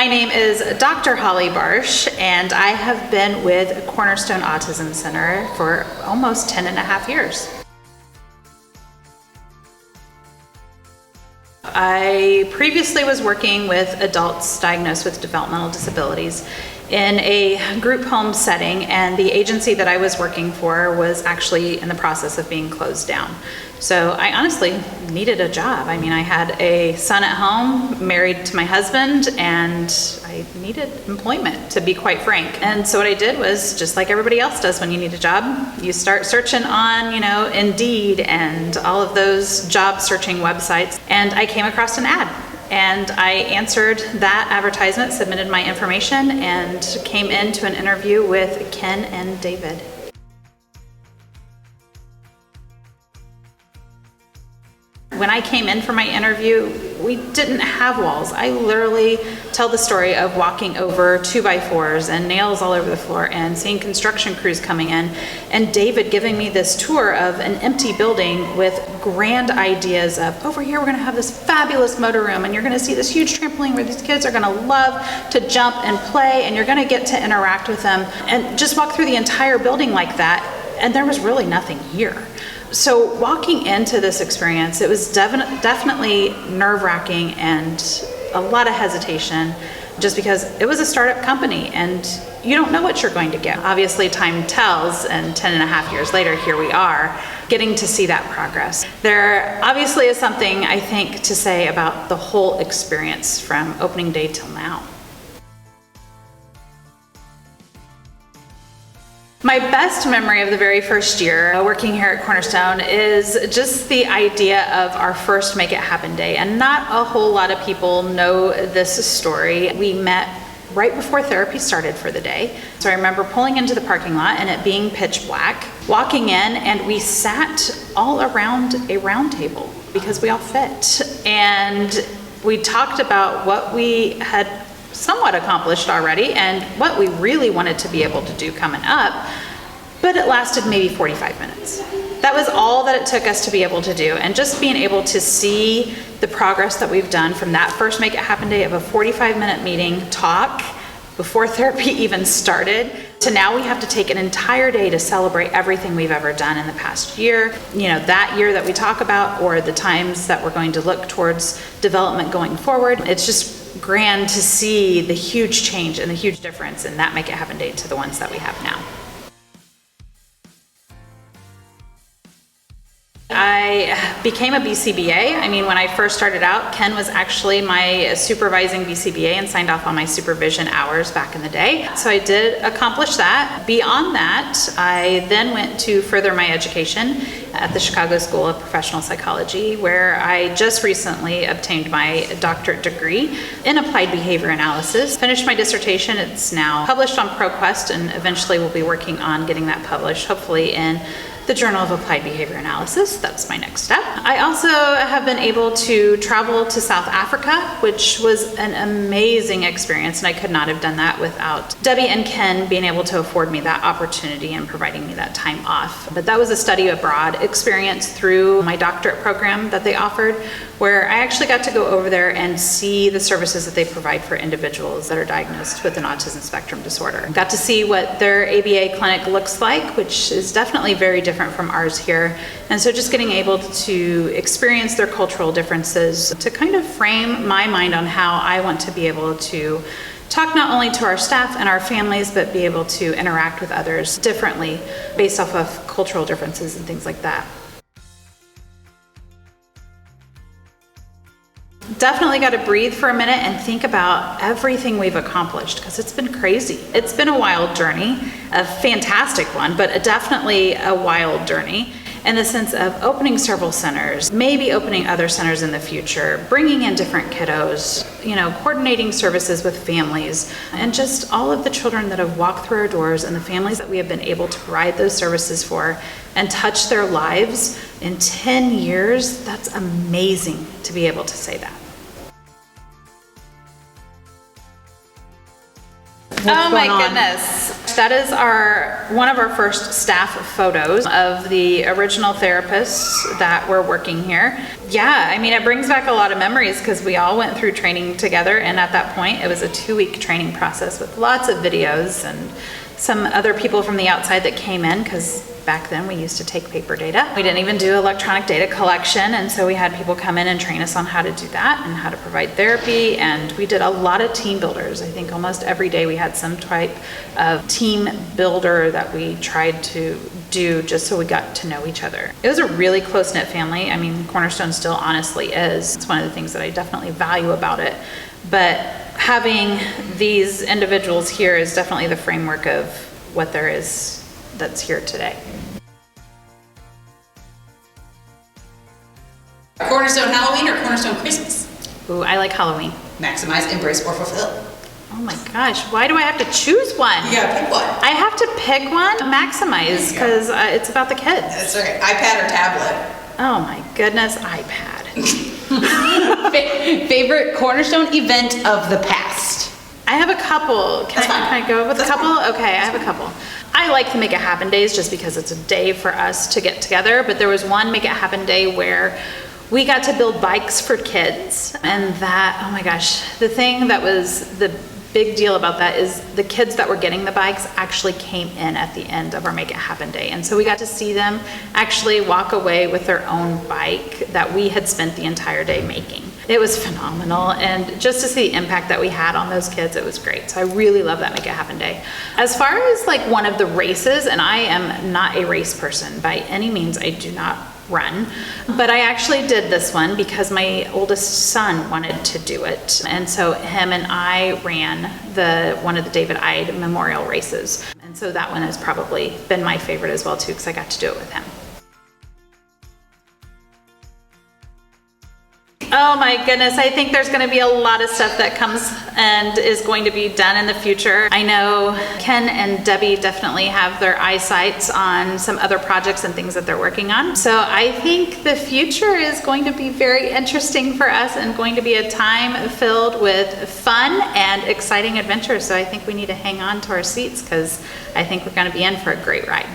My name is Dr. Holly Barszcz, and I have been with Cornerstone Autism Center for almost 10 and a half years. I previously was working with adults diagnosed with developmental disabilities in a group home setting, and the agency that I was working for was actually in the process of being closed down. So I honestly needed a job. I mean, I had a son at home, married to my husband, and I needed employment, to be quite frank. And so what I did was, just like everybody else does when you need a job, you start searching on, Indeed and all of those job searching websites. And I came across an ad. And I answered that advertisement, submitted my information, and came into an interview with Ken and David. When I came in for my interview, we didn't have walls. I literally tell the story of walking over 2x4s and nails all over the floor and seeing construction crews coming in, and David giving me this tour of an empty building with grand ideas of, over here we're gonna have this fabulous motor room, and you're gonna see this huge trampoline where these kids are gonna love to jump and play, and you're gonna get to interact with them, and just walk through the entire building like that, and there was really nothing here. So walking into this experience, it was definitely nerve-wracking and a lot of hesitation, just because it was a startup company and you don't know what you're going to get. Obviously time tells, and 10 and a half years later, here we are, getting to see that progress. There obviously is something, I think, to say about the whole experience from opening day till now. My best memory of the very first year working here at Cornerstone is just the idea of our first Make It Happen Day. And not a whole lot of people know this story. We met right before therapy started for the day. So I remember pulling into the parking lot and it being pitch black, walking in, and we sat all around a round table because we all fit. And we talked about what we had somewhat accomplished already and what we really wanted to be able to do coming up, but it lasted maybe 45 minutes. That was all that it took us to be able to do, and just being able to see the progress that we've done from that first Make It Happen Day of a 45-minute meeting, talk, before therapy even started, to now we have to take an entire day to celebrate everything we've ever done in the past year. That year that we talk about, or the times that we're going to look towards development going forward. It's just grand to see the huge change and the huge difference in that Make It Happen Day to the ones that we have now. I became a BCBA. When I first started out, Ken was actually my supervising BCBA and signed off on my supervision hours back in the day. So I did accomplish that. Beyond that, I then went to further my education at the Chicago School of Professional Psychology, where I just recently obtained my doctorate degree in applied behavior analysis. Finished my dissertation. It's now published on ProQuest, and eventually we'll be working on getting that published, hopefully in the Journal of Applied Behavior Analysis. That's my next step. I also have been able to travel to South Africa, which was an amazing experience, and I could not have done that without Debbie and Ken being able to afford me that opportunity and providing me that time off. But that was a study abroad experience through my doctorate program that they offered, where I actually got to go over there and see the services that they provide for individuals that are diagnosed with an autism spectrum disorder. Got to see what their ABA clinic looks like, which is definitely very different from ours here. And so just getting able to experience their cultural differences to kind of frame my mind on how I want to be able to talk not only to our staff and our families, but be able to interact with others differently based off of cultural differences and things like that. Definitely got to breathe for a minute and think about everything we've accomplished, because it's been crazy. It's been a wild journey, a fantastic one, but definitely a wild journey in the sense of opening several centers, maybe opening other centers in the future, bringing in different kiddos, coordinating services with families, and just all of the children that have walked through our doors and the families that we have been able to provide those services for and touch their lives in 10 years. That's amazing to be able to say that. Oh my going on? goodness. That is one of our first staff photos of the original therapists that were working here. Yeah, I mean, it brings back a lot of memories because we all went through training together, and at that point it was a 2-week training process with lots of videos and some other people from the outside that came in, because back then we used to take paper data. We didn't even do electronic data collection, and so we had people come in and train us on how to do that and how to provide therapy, and we did a lot of team builders. I think almost every day we had some type of team builder that we tried to do just so we got to know each other. It was a really close-knit family. I mean, Cornerstone still honestly is. It's one of the things that I definitely value about it, but having these individuals here is definitely the framework of what there is that's here today. Cornerstone Halloween or Cornerstone Christmas? Ooh, I like Halloween. Maximize, embrace, or fulfill. Oh my gosh, why do I have to choose one? You gotta pick one. I have to pick one? Maximize, because it's about the kids. That's okay. iPad or tablet? Oh my goodness, iPad. Favorite Cornerstone event of the past? I have a couple. Can I go with a couple? Fine. Okay, I have a couple. I like the Make It Happen days just because it's a day for us to get together, but there was one Make It Happen day where we got to build bikes for kids, and that, oh my gosh, the thing that was the big deal about that is the kids that were getting the bikes actually came in at the end of our Make It Happen day, and so we got to see them actually walk away with their own bike that we had spent the entire day making. It was phenomenal, and just to see the impact that we had on those kids, it was great. So I really love that Make It Happen day. As far as like one of the races, and I am not a race person by any means, I do not run, but I actually did this one because my oldest son wanted to do it, and so him and I ran one of the David Ide memorial races, and so that one has probably been my favorite as well too, because I got to do it with him. Oh my goodness, I think there's going to be a lot of stuff that comes and is going to be done in the future. I know Ken and Debbie definitely have their eyesights on some other projects and things that they're working on. So I think the future is going to be very interesting for us and going to be a time filled with fun and exciting adventures. So I think we need to hang on to our seats because I think we're going to be in for a great ride.